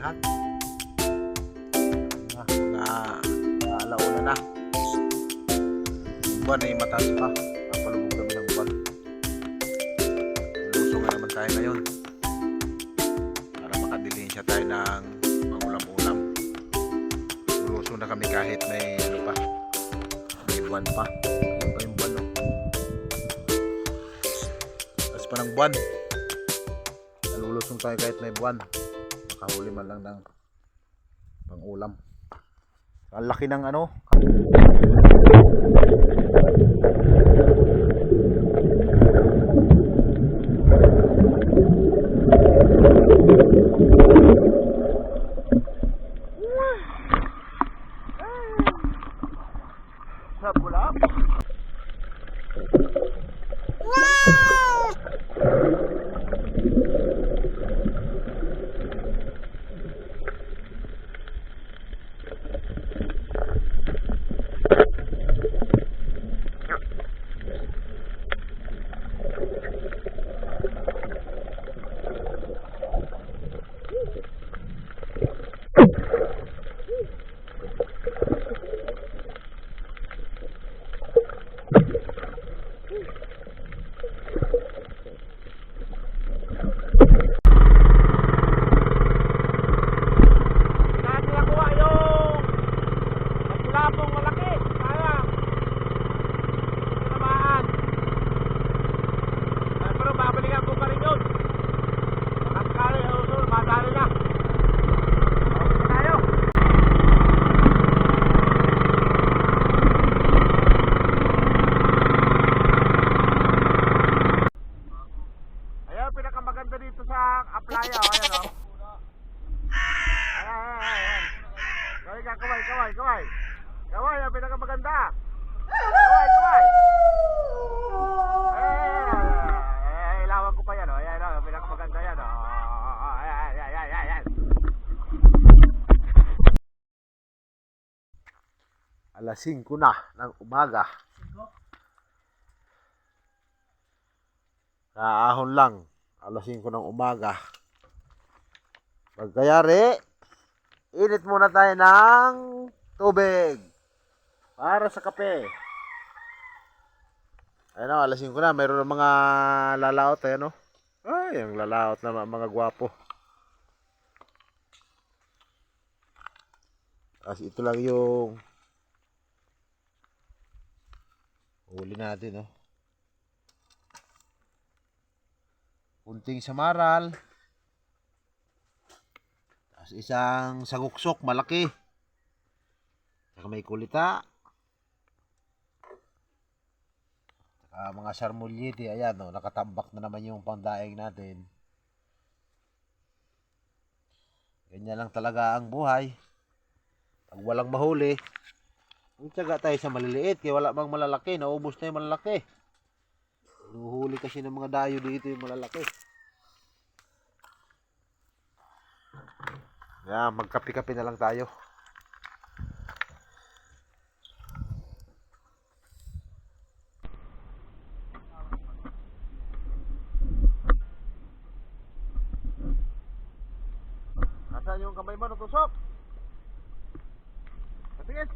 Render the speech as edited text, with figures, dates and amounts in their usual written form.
lahat. Alauna na. Buwan ay mataas pa. Papalubog kami ng buwan. Lusong na naman tayo ngayon. Para makadilinsya tayo ng pangulam-ulam. Lusong na kami kahit may ano pa. May buwan pa. Ayun pa yung buwan, no? Taas pa ng buwan. Nalulusong tayo kahit may buwan. Makahuli man lang ng pangulam. Ang laki ng ano. Sarap pula. Pinakamaganda dito sa Aplaya, ayan o. Ayan. Kaway. Kaway, ang pinakamaganda. Kaway. Ilawan ko pa yan o. Ayan o, ang pinakamaganda yan o. Ayan. Alas 5 na ng umaga. Kaahon lang. Alas 5 ng umaga. Pagkayari, init muna tayo ng tubig para sa kape. Ayun o, alas 5 na. Mayroon ng mga lalaot. Ayan o. Ay, ang lalaot na mga gwapo. Kasi ito lang yung huli natin o. Kunting samaral. Tapos isang saguksok malaki. Saka may kulita. Saka mga sarmulyete. Ayan o, nakatambak na naman yung pangdaing natin. Ganyan lang talaga ang buhay. Pag walang mahuli, magtiyaga tayo sa maliliit. Kaya wala bang malalaki. Naubos na yung malalaki. Nuhuli kasi ng mga dayo dito yung malalaki. Yan, magkapi-kapi na lang tayo. Nasaan yung kamay mo? Natusok? Patingin.